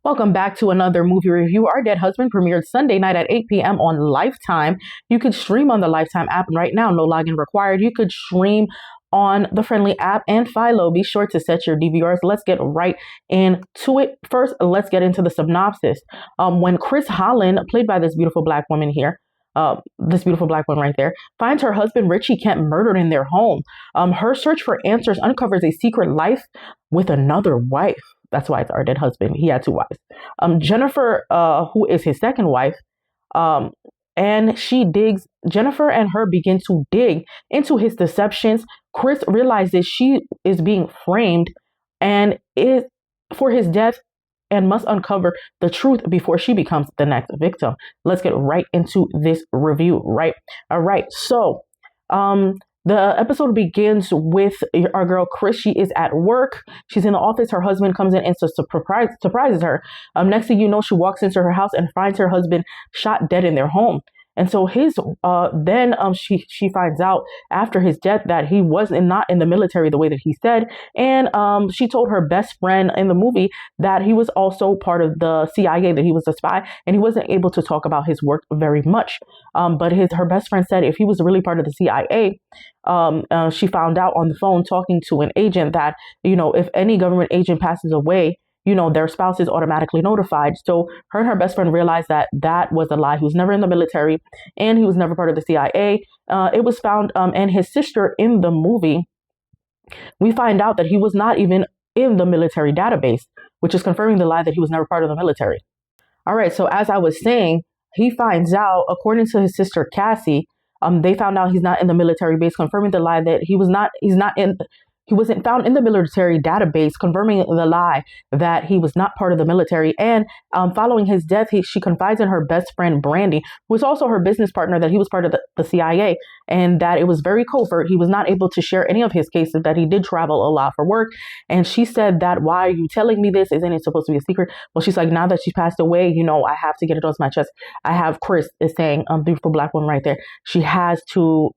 Welcome back to another movie review. Our Dead Husband premiered Sunday night at 8 p.m. on Lifetime. You could stream on the Lifetime app right now, no login required. You could stream on the Frdnly app and Philo. Be sure to set your DVRs. Let's get right into it. First, let's get into the synopsis. When Chris Holland, played by this beautiful black woman here, this beautiful black woman right there, finds her husband Richie Kemp murdered in their home. Her search for answers uncovers a secret life with another wife. That's why it's Our Dead Husband. He had two wives. Jennifer, who is his second wife, and Jennifer and her begin to dig into his deceptions. Chris realizes she is being framed and is for his death and must uncover the truth before she becomes the next victim. Let's get right into this review, right? All right. So, the episode begins with our girl Chris. She is at work. She's in the office. Her husband comes in and surprises her. Next thing you know, she walks into her house and finds her husband shot dead in their home. And so she finds out after his death that he was not in the military the way that he said. And she told her best friend in the movie that he was also part of the CIA, that he was a spy, and he wasn't able to talk about his work very much. But her best friend said if he was really part of the CIA, she found out on the phone talking to an agent that, if any government agent passes away, their spouse is automatically notified. So her and her best friend realized that that was a lie. He was never in the military and he was never part of the CIA. It was found, and his sister in the movie, we find out that he was not even in the military database, which is confirming the lie that he was never part of the military. All right. So as I was saying, he finds out, according to his sister, Cassie, they found out he's not in the military base, confirming the lie that he wasn't found in the military database, confirming the lie that he was not part of the military. And following his death, she confides in her best friend, Brandy, who is also her business partner, that he was part of the CIA and that it was very covert. He was not able to share any of his cases, that he did travel a lot for work. And she said that, why are you telling me this? Isn't it supposed to be a secret? Well, she's like, now that she passed away, I have to get it off my chest. I have Chris is saying, beautiful black woman right there. She has to,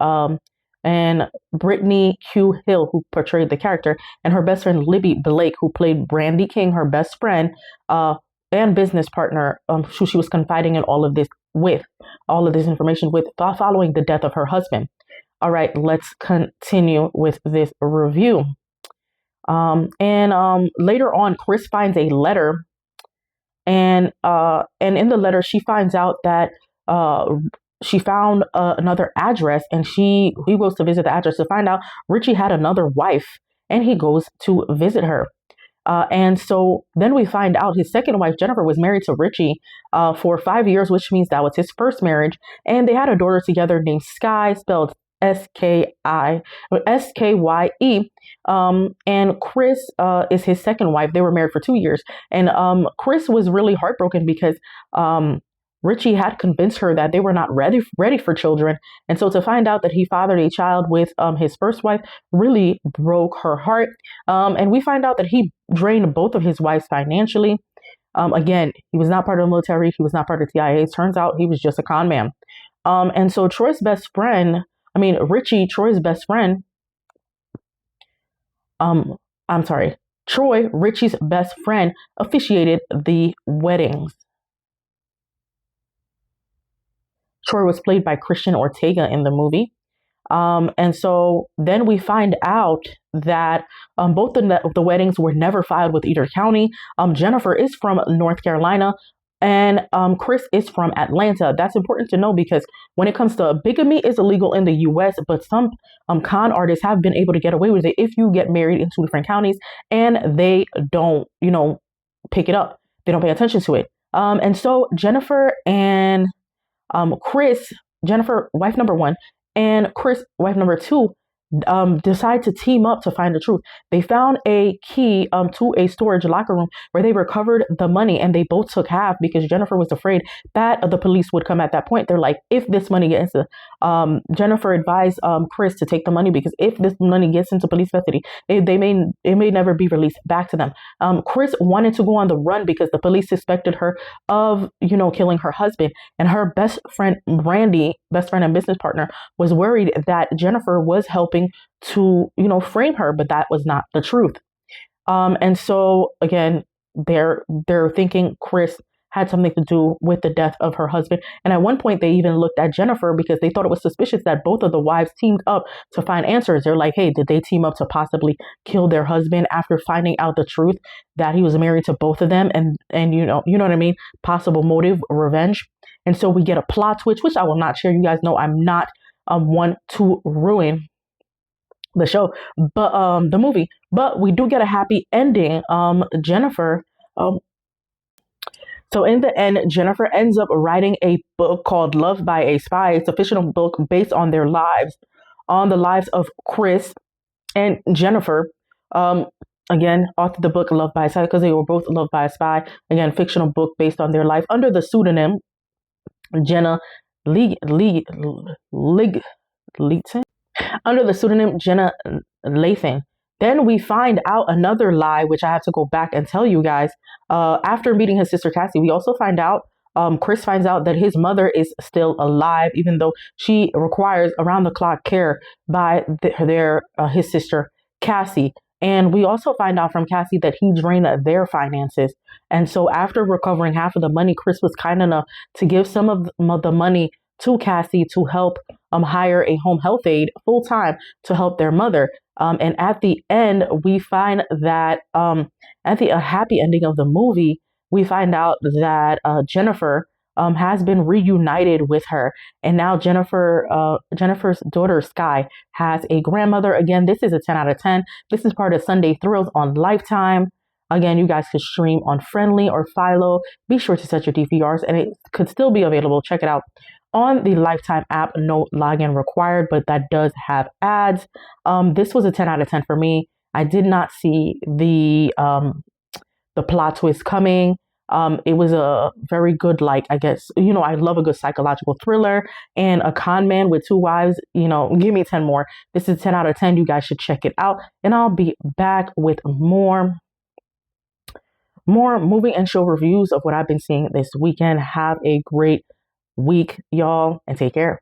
and Brittany Q. Hill, who portrayed the character, and her best friend Libby Blake, who played Brandy King, her best friend and business partner, who she was confiding in all of this information with, following the death of her husband. All right, let's continue with this review. Later on, Chris finds a letter, and in the letter, she finds out that she found another address, and he goes to visit the address to find out Richie had another wife, and he goes to visit her. And so then we find out his second wife, Jennifer, was married to Richie for 5 years, which means that was his first marriage. And they had a daughter together named Sky, spelled Skye. And Chris is his second wife. They were married for 2 years. And Chris was really heartbroken because Richie had convinced her that they were not ready for children. And so to find out that he fathered a child with his first wife really broke her heart. And we find out that he drained both of his wives financially. Again, he was not part of the military. He was not part of the CIA. It turns out he was just a con man. And so Troy's best friend, Troy, Richie's best friend, officiated the weddings. Troy was played by Christian Ortega in the movie. And so then we find out that both the weddings were never filed with either county. Jennifer is from North Carolina and Chris is from Atlanta. That's important to know because when it comes to bigamy, is illegal in the U.S., but some con artists have been able to get away with it if you get married in two different counties and they don't, pick it up. They don't pay attention to it. And so Jennifer and Jennifer, wife number one, and Chris, wife number two, decide to team up to find the truth. They found a key to a storage locker room where they recovered the money, and they both took half because Jennifer was afraid that the police would come at that point. They're like, if this money gets into, Jennifer advised Chris to take the money because if this money gets into police custody, it may never be released back to them. Chris wanted to go on the run because the police suspected her of killing her husband, and her best friend Brandy, best friend and business partner, was worried that Jennifer was helping to frame her, but that was not the truth. And so again, they're thinking Chris had something to do with the death of her husband. And at one point, they even looked at Jennifer because they thought it was suspicious that both of the wives teamed up to find answers. They're like, hey, did they team up to possibly kill their husband after finding out the truth that he was married to both of them? And you know what I mean? Possible motive, revenge. And so we get a plot twist, which I will not share. You guys know I'm not one to ruin the show, but the movie. But we do get a happy ending. Jennifer. So in the end, Jennifer ends up writing a book called Love by a Spy. It's a fictional book based on their lives, on the lives of Chris and Jennifer. Again, authored the book Love by a Spy because they were both loved by a spy. Again, fictional book based on their life under the pseudonym Jenna Lig under the pseudonym Jenna Lathan. Then we find out another lie, which I have to go back and tell you guys. After meeting his sister Cassie, we also find out, Chris finds out that his mother is still alive, even though she requires around-the-clock care by his sister Cassie. And we also find out from Cassie that he drained their finances. And so after recovering half of the money, Chris was kind enough to give some of the money to Cassie to help hire a home health aide full time to help their mother. And at the end, we find that at the happy ending of the movie, we find out that Jennifer has been reunited with her. And now Jennifer's daughter, Sky, has a grandmother. Again, this is a 10 out of 10. This is part of Sunday Thrills on Lifetime. Again, you guys could stream on Frdnly or Philo. Be sure to set your DVRs, and it could still be available. Check it out on the Lifetime app. No login required, but that does have ads. This was a 10 out of 10 for me. I did not see the plot twist coming. It was a very good, I guess, I love a good psychological thriller and a con man with two wives. Give me 10 more. This is 10 out of 10. You guys should check it out. And I'll be back with more movie and show reviews of what I've been seeing this weekend. Have a great week, y'all, and take care.